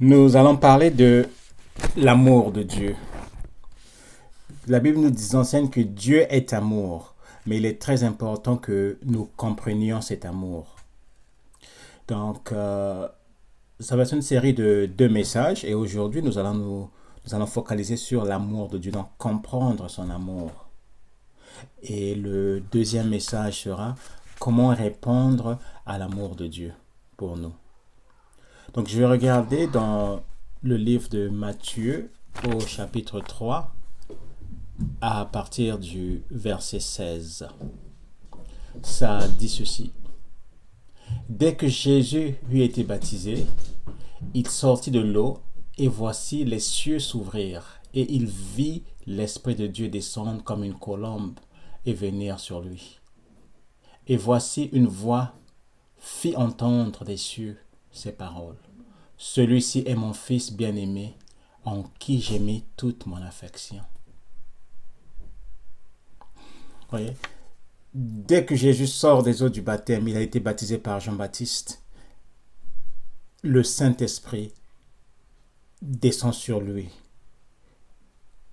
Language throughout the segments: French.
Nous allons parler de l'amour de Dieu. La Bible nous enseigne que Dieu est amour, mais il est très important que nous comprenions cet amour. Donc, ça va être une série de deux messages et aujourd'hui, nous allons focaliser sur l'amour de Dieu, donc comprendre son amour. Et le deuxième message sera comment répondre à l'amour de Dieu pour nous. Donc, je vais regarder dans le livre de Matthieu au chapitre 3 à partir du verset 16. Ça dit ceci. Dès que Jésus eut été baptisé, il sortit de l'eau et voici les cieux s'ouvrirent et il vit l'Esprit de Dieu descendre comme une colombe et venir sur lui. Et voici une voix fit entendre des cieux ces paroles. Celui-ci est mon Fils bien-aimé, en qui j'ai mis toute mon affection. Voyez, dès que Jésus sort des eaux du baptême, il a été baptisé par Jean-Baptiste, le Saint-Esprit descend sur lui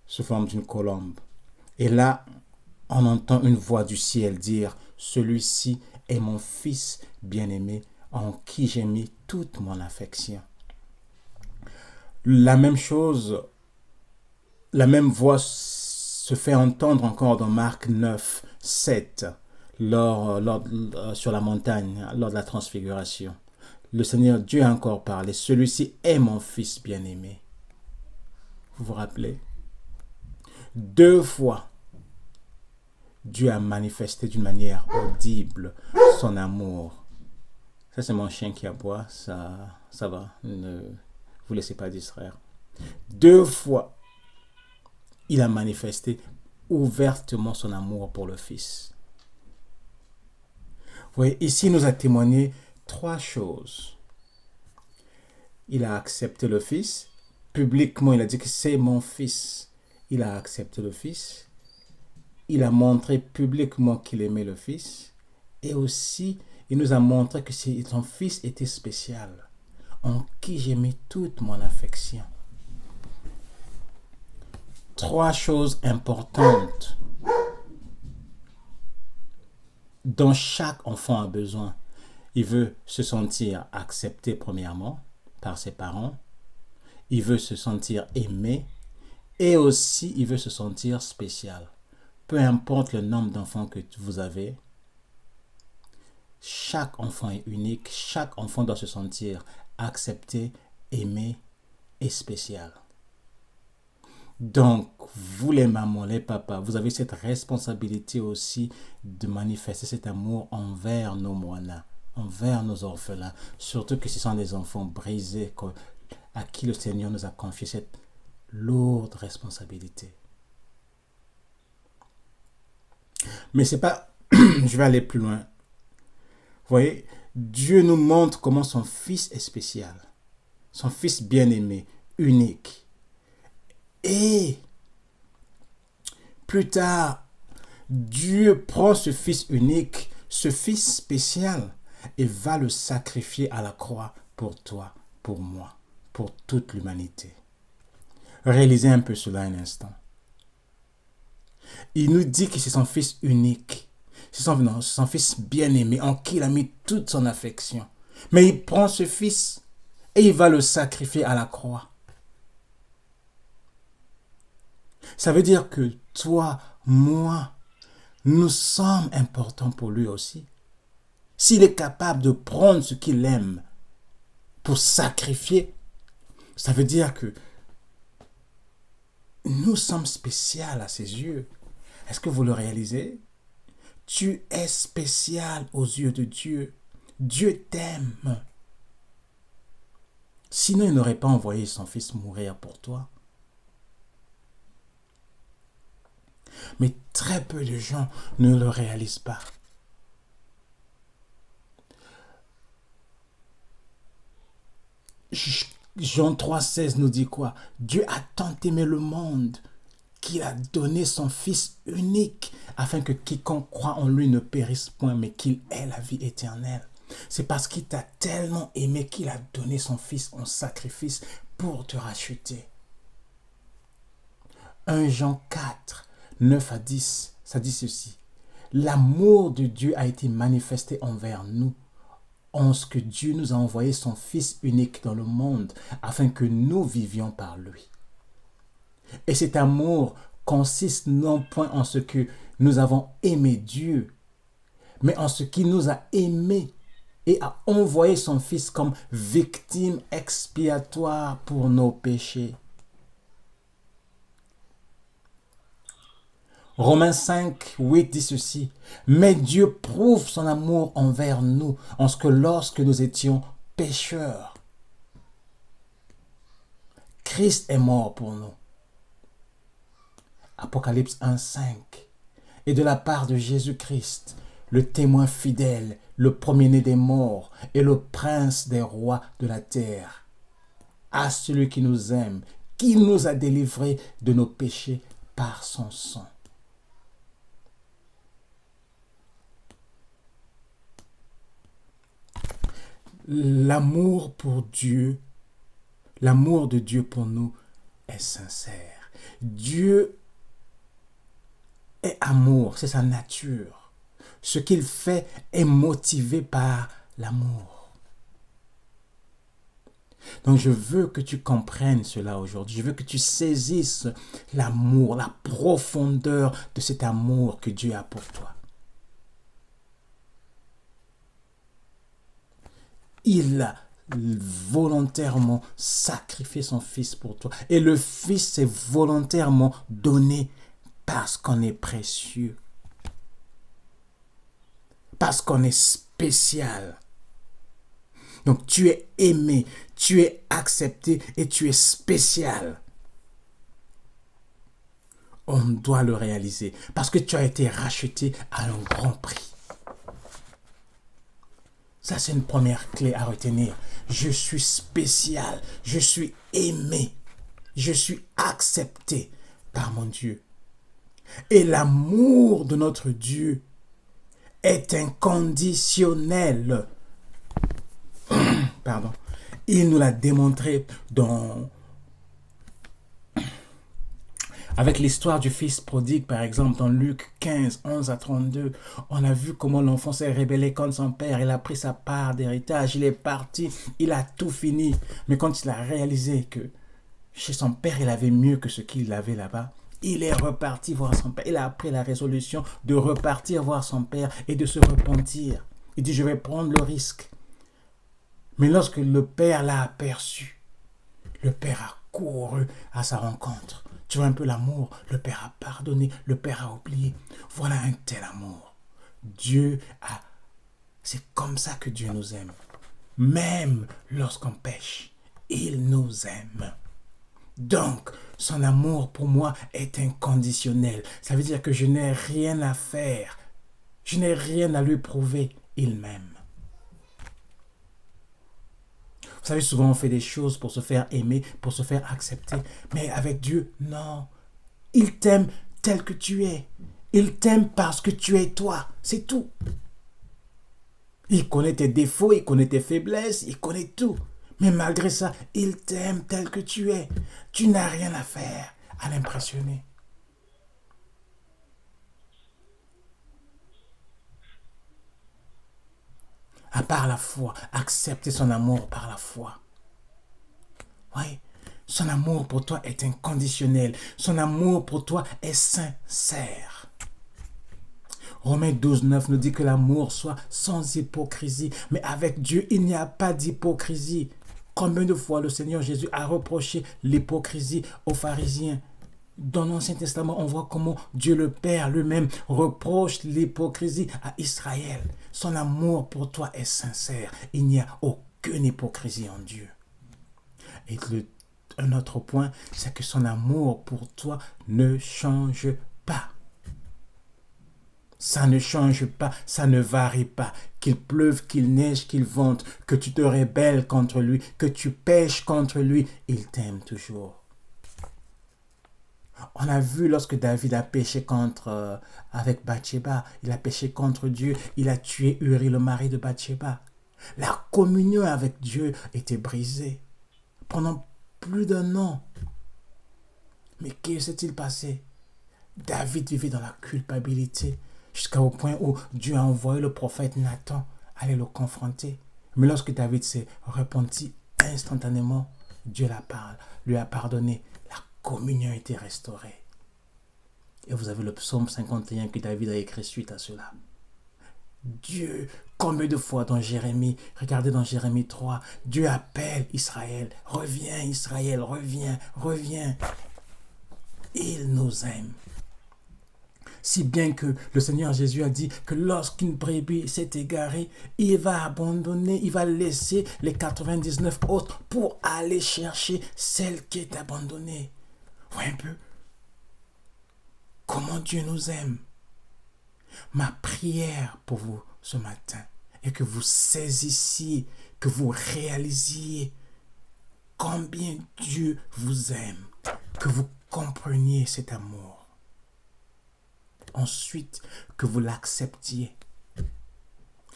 sous forme d'une colombe. Et là, on entend une voix du ciel dire, celui-ci est mon Fils bien-aimé, en qui j'ai mis toute mon affection. La même chose, la même voix se fait entendre encore dans Marc 9, 7, sur la montagne, lors de la transfiguration. Le Seigneur Dieu a encore parlé. Celui-ci est mon Fils bien-aimé. Vous vous rappelez? Deux fois, Dieu a manifesté d'une manière audible son amour. Ça, c'est mon chien qui aboie. Ça va. Ne vous laissez pas distraire. Deux fois, il a manifesté ouvertement son amour pour le Fils. Vous voyez, ici, il nous a témoigné trois choses. Il a accepté le Fils. Publiquement, il a dit que c'est mon Fils. Il a accepté le Fils. Il a montré publiquement qu'il aimait le Fils. Et aussi, il nous a montré que son Fils était spécial, en qui j'ai mis toute mon affection. Trois choses importantes dont chaque enfant a besoin. Il veut se sentir accepté premièrement par ses parents. Il veut se sentir aimé. Et aussi, il veut se sentir spécial. Peu importe le nombre d'enfants que vous avez, chaque enfant est unique. Chaque enfant doit se sentir accepté, aimé et spécial. Donc, vous les mamans, les papas, vous avez cette responsabilité aussi de manifester cet amour envers nos moinas, envers nos orphelins, surtout que ce sont des enfants brisés à qui le Seigneur nous a confié cette lourde responsabilité. Mais c'est pas, je vais aller plus loin. Vous voyez, Dieu nous montre comment son Fils est spécial, son Fils bien-aimé, unique. Et plus tard, Dieu prend ce Fils unique, ce Fils spécial, et va le sacrifier à la croix pour toi, pour moi, pour toute l'humanité. Réalisez un peu cela un instant. Il nous dit que c'est son Fils unique, c'est son Fils bien-aimé, en qui il a mis toute son affection. Mais il prend ce Fils et il va le sacrifier à la croix. Ça veut dire que toi, moi, nous sommes importants pour lui aussi. S'il est capable de prendre ce qu'il aime pour sacrifier, ça veut dire que nous sommes spéciaux à ses yeux. Est-ce que vous le réalisez? Tu es spécial aux yeux de Dieu. Dieu t'aime. Sinon, il n'aurait pas envoyé son Fils mourir pour toi. Mais très peu de gens ne le réalisent pas. Jean 3,16 nous dit quoi? Dieu a tant aimé le monde qu'il a donné son Fils unique afin que quiconque croit en lui ne périsse point mais qu'il ait la vie éternelle. C'est parce qu'il t'a tellement aimé qu'il a donné son Fils en sacrifice pour te racheter. 1 Jean 4, 9 à 10, ça dit ceci. L'amour de Dieu a été manifesté envers nous, en ce que Dieu nous a envoyé son Fils unique dans le monde, afin que nous vivions par lui. Et cet amour consiste non point en ce que nous avons aimé Dieu, mais en ce qu'il nous a aimés et a envoyé son Fils comme victime expiatoire pour nos péchés. Romains 5, 8 dit ceci. Mais Dieu prouve son amour envers nous, en ce que lorsque nous étions pécheurs, Christ est mort pour nous. Apocalypse 1, 5. Et de la part de Jésus-Christ, le témoin fidèle, le premier-né des morts et le prince des rois de la terre, à celui qui nous aime, qui nous a délivrés de nos péchés par son sang. L'amour de Dieu pour nous est sincère. Dieu est amour, c'est sa nature. Ce qu'il fait est motivé par l'amour. Donc je veux que tu comprennes cela aujourd'hui. Je veux que tu saisisses l'amour, la profondeur de cet amour que Dieu a pour toi. Il a volontairement sacrifié son Fils pour toi. Et le Fils s'est volontairement donné parce qu'on est précieux. Parce qu'on est spécial. Donc tu es aimé, tu es accepté et tu es spécial. On doit le réaliser parce que tu as été racheté à un grand prix. Ça, c'est une première clé à retenir. Je suis spécial, je suis aimé, je suis accepté par mon Dieu. Et l'amour de notre Dieu est inconditionnel. Pardon. Il nous l'a démontré avec l'histoire du fils prodigue, par exemple, dans Luc 15, 11 à 32, on a vu comment l'enfant s'est rébellé contre son père. Il a pris sa part d'héritage, il est parti, il a tout fini. Mais quand il a réalisé que chez son père, il avait mieux que ce qu'il avait là-bas, il est reparti voir son père. Il a pris la résolution de repartir voir son père et de se repentir. Il dit, je vais prendre le risque. Mais lorsque le père l'a aperçu, le père a couru à sa rencontre. Tu vois un peu l'amour, le Père a pardonné, le Père a oublié. Voilà un tel amour. C'est comme ça que Dieu nous aime. Même lorsqu'on pêche, il nous aime. Donc, son amour pour moi est inconditionnel. Ça veut dire que je n'ai rien à faire. Je n'ai rien à lui prouver. Il m'aime. Vous savez, souvent on fait des choses pour se faire aimer, pour se faire accepter. Mais avec Dieu, non. Il t'aime tel que tu es. Il t'aime parce que tu es toi. C'est tout. Il connaît tes défauts, il connaît tes faiblesses, il connaît tout. Mais malgré ça, il t'aime tel que tu es. Tu n'as rien à faire à l'impressionner. À part la foi, accepter son amour par la foi. Oui, son amour pour toi est inconditionnel. Son amour pour toi est sincère. Romains 12, 9 nous dit que l'amour soit sans hypocrisie. Mais avec Dieu, il n'y a pas d'hypocrisie. Combien de fois le Seigneur Jésus a reproché l'hypocrisie aux pharisiens? Dans l'Ancien Testament, on voit comment Dieu le Père lui-même reproche l'hypocrisie à Israël. Son amour pour toi est sincère. Il n'y a aucune hypocrisie en Dieu. Et un autre point, c'est que son amour pour toi ne change pas. Ça ne change pas, ça ne varie pas. Qu'il pleuve, qu'il neige, qu'il vente, que tu te rebelles contre lui, que tu pêches contre lui, il t'aime toujours. On a vu lorsque David a péché avec Bathsheba, il a péché contre Dieu, il a tué Uri, le mari de Bathsheba. La communion avec Dieu était brisée pendant plus d'un an. Mais que s'est-il passé? David vivait dans la culpabilité jusqu'au point où Dieu a envoyé le prophète Nathan aller le confronter. Mais lorsque David s'est repenti instantanément, Dieu lui a pardonné. La communion a été restaurée. Et vous avez le psaume 51 que David a écrit suite à cela. Dieu, combien de fois dans Jérémie, regardez dans Jérémie 3, Dieu appelle Israël, reviens Israël, reviens, reviens. Il nous aime. Si bien que le Seigneur Jésus a dit que lorsqu'une brebis s'est égarée, il va abandonner, il va laisser les 99 autres pour aller chercher celle qui est abandonnée. Voyez un peu comment Dieu nous aime. Ma prière pour vous ce matin est que vous saisissiez, que vous réalisiez combien Dieu vous aime, que vous compreniez cet amour. Ensuite, que vous l'acceptiez.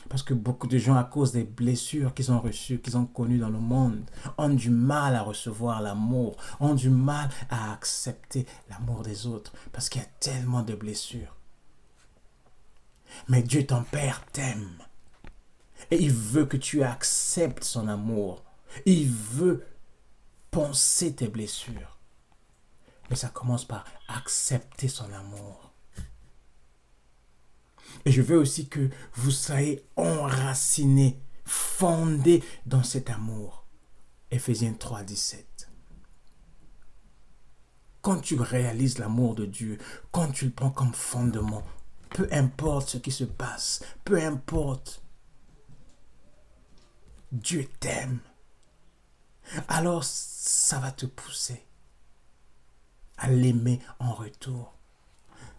Parce que beaucoup de gens, à cause des blessures qu'ils ont reçues, qu'ils ont connues dans le monde, ont du mal à recevoir l'amour, ont du mal à accepter l'amour des autres, parce qu'il y a tellement de blessures. Mais Dieu, ton Père, t'aime. Et il veut que tu acceptes son amour. Il veut penser tes blessures. Mais ça commence par accepter son amour. Et je veux aussi que vous soyez enracinés, fondés dans cet amour. Éphésiens 3, 17. Quand tu réalises l'amour de Dieu, quand tu le prends comme fondement, peu importe ce qui se passe, peu importe, Dieu t'aime. Alors ça va te pousser à l'aimer en retour.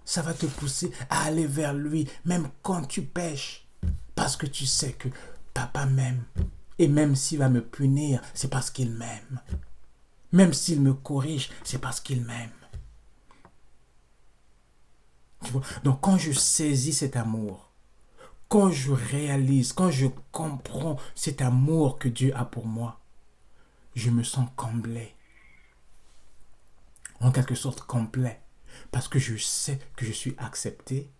Ça va te pousser à aller vers lui, même quand tu pèches. Parce que tu sais que papa m'aime. Et même s'il va me punir, c'est parce qu'il m'aime. Même s'il me corrige, c'est parce qu'il m'aime. Tu vois? Donc quand je saisis cet amour, quand je réalise, quand je comprends cet amour que Dieu a pour moi, je me sens comblé. En quelque sorte complet. Parce que je sais que je suis accepté.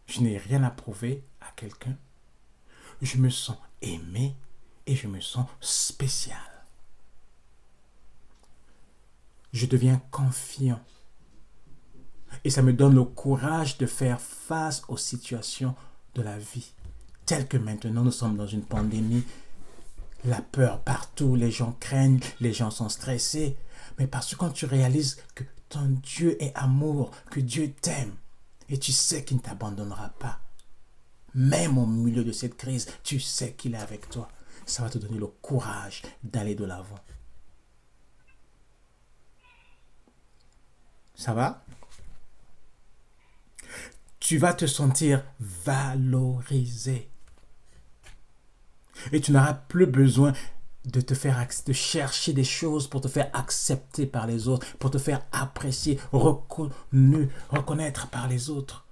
Je n'ai rien à prouver à quelqu'un. Je me sens aimé et je me sens spécial. Je deviens confiant. Et ça me donne le courage de faire face aux situations de la vie. Tel que maintenant nous sommes dans une pandémie, la peur partout, les gens craignent, les gens sont stressés. Mais parce que quand tu réalises que ton Dieu est amour, que Dieu t'aime, et tu sais qu'il ne t'abandonnera pas, même au milieu de cette crise, tu sais qu'il est avec toi. Ça va te donner le courage d'aller de l'avant. Ça va? Tu vas te sentir valorisé. Et tu n'auras plus besoin de chercher des choses pour te faire accepter par les autres, pour te faire apprécier, reconnaître par les autres.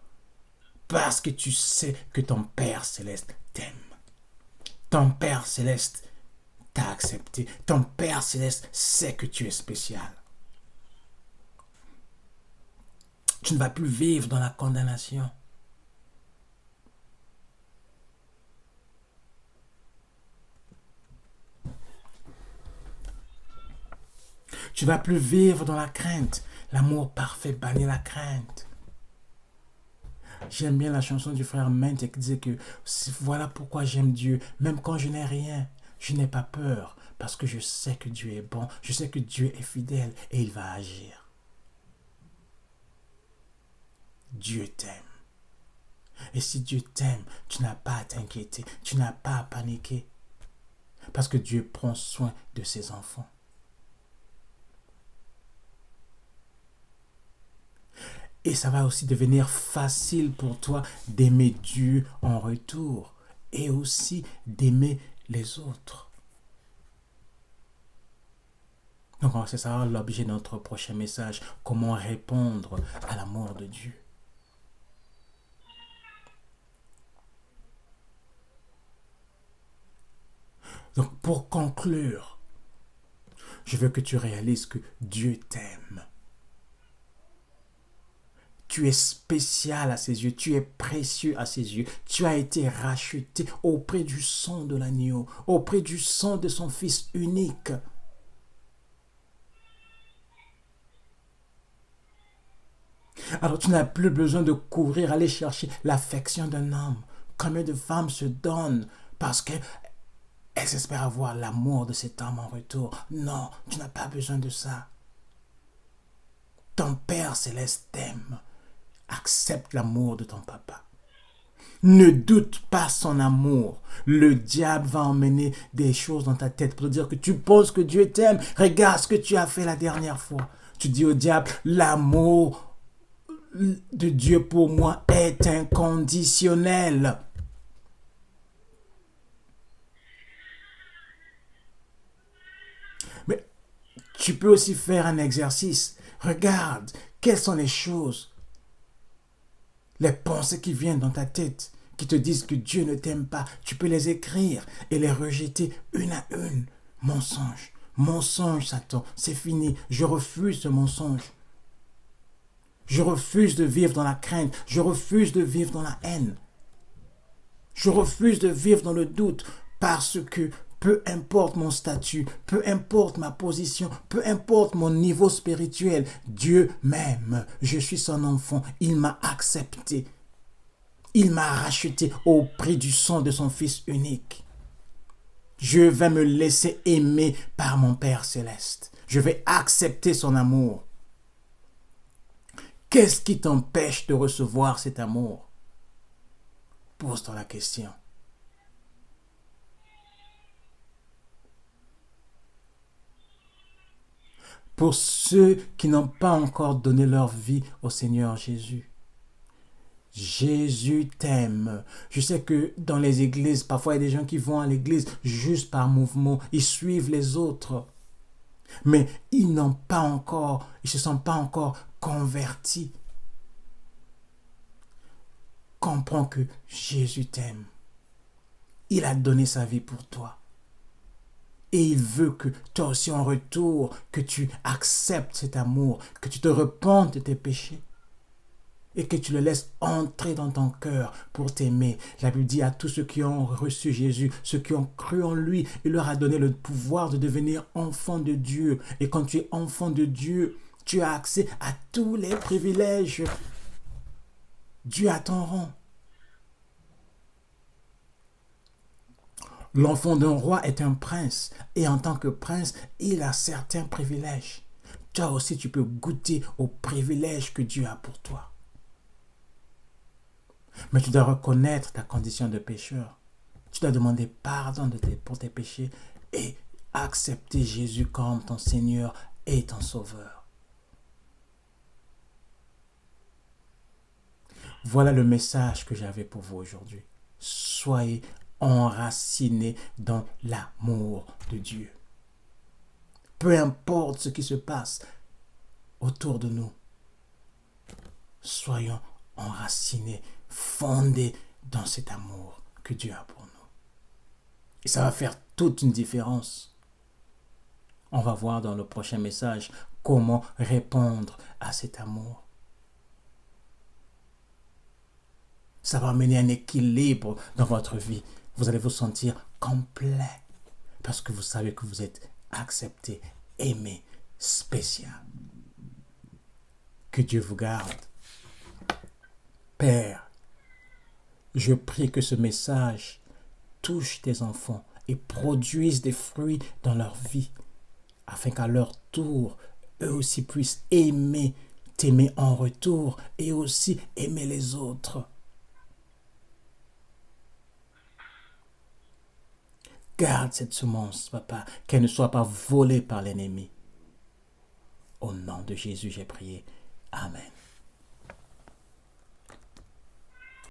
Parce que tu sais que ton Père Céleste t'aime. Ton Père Céleste t'a accepté. Ton Père Céleste sait que tu es spécial. Tu ne vas plus vivre dans la condamnation. Tu ne vas plus vivre dans la crainte. L'amour parfait bannit la crainte. J'aime bien la chanson du frère Mente qui disait que voilà pourquoi j'aime Dieu. Même quand je n'ai rien, je n'ai pas peur. Parce que je sais que Dieu est bon. Je sais que Dieu est fidèle et il va agir. Dieu t'aime. Et si Dieu t'aime, tu n'as pas à t'inquiéter. Tu n'as pas à paniquer. Parce que Dieu prend soin de ses enfants. Et ça va aussi devenir facile pour toi d'aimer Dieu en retour et aussi d'aimer les autres. Donc, c'est ça l'objet de notre prochain message. Comment répondre à l'amour de Dieu. Donc pour conclure, je veux que tu réalises que Dieu t'aime. Tu es spécial à ses yeux, tu es précieux à ses yeux. Tu as été racheté auprès du sang de l'agneau, auprès du sang de son Fils unique. Alors tu n'as plus besoin de courir, aller chercher l'affection d'un homme. Combien de femmes se donnent parce qu'elles espèrent avoir l'amour de cet homme en retour? Non, tu n'as pas besoin de ça. Ton Père Céleste t'aime. Accepte l'amour de ton papa. Ne doute pas son amour. Le diable va emmener des choses dans ta tête pour te dire que tu penses que Dieu t'aime. Regarde ce que tu as fait la dernière fois. Tu dis au diable, l'amour de Dieu pour moi est inconditionnel. Mais tu peux aussi faire un exercice. Regarde, quelles sont les choses, les pensées qui viennent dans ta tête, qui te disent que Dieu ne t'aime pas. Tu peux les écrire et les rejeter une à une. Mensonge, mensonge, Satan, c'est fini. Je refuse ce mensonge. Je refuse de vivre dans la crainte. Je refuse de vivre dans la haine. Je refuse de vivre dans le doute parce que peu importe mon statut, peu importe ma position, peu importe mon niveau spirituel, Dieu m'aime. Je suis son enfant. Il m'a accepté. Il m'a racheté au prix du sang de son Fils unique. Je vais me laisser aimer par mon Père Céleste. Je vais accepter son amour. Qu'est-ce qui t'empêche de recevoir cet amour? Pose-toi la question. Pour ceux qui n'ont pas encore donné leur vie au Seigneur Jésus, Jésus t'aime. Je sais que dans les églises, parfois il y a des gens qui vont à l'église juste par mouvement. Ils suivent les autres. Mais ils ne se sont pas encore convertis. Comprends que Jésus t'aime. Il a donné sa vie pour toi. Et il veut que toi aussi en retour, que tu acceptes cet amour, que tu te repentes de tes péchés et que tu le laisses entrer dans ton cœur pour t'aimer. La Bible dit à tous ceux qui ont reçu Jésus, ceux qui ont cru en lui, il leur a donné le pouvoir de devenir enfants de Dieu. Et quand tu es enfant de Dieu, tu as accès à tous les privilèges. Dieu a ton rang. L'enfant d'un roi est un prince, et en tant que prince, il a certains privilèges. Toi aussi, tu peux goûter aux privilèges que Dieu a pour toi. Mais tu dois reconnaître ta condition de pécheur. Tu dois demander pardon pour tes péchés et accepter Jésus comme ton Seigneur et ton Sauveur. Voilà le message que j'avais pour vous aujourd'hui. Soyez enracinés dans l'amour de Dieu. Peu importe ce qui se passe autour de nous, soyons enracinés, fondés dans cet amour que Dieu a pour nous. Et ça va faire toute une différence. On va voir dans le prochain message comment répondre à cet amour. Ça va amener un équilibre dans votre vie. Vous allez vous sentir complet parce que vous savez que vous êtes accepté, aimé, spécial. Que Dieu vous garde. Père, je prie que ce message touche tes enfants et produise des fruits dans leur vie, afin qu'à leur tour, eux aussi puissent aimer, t'aimer en retour et aussi aimer les autres. Garde cette semence, papa, qu'elle ne soit pas volée par l'ennemi. Au nom de Jésus, j'ai prié. Amen.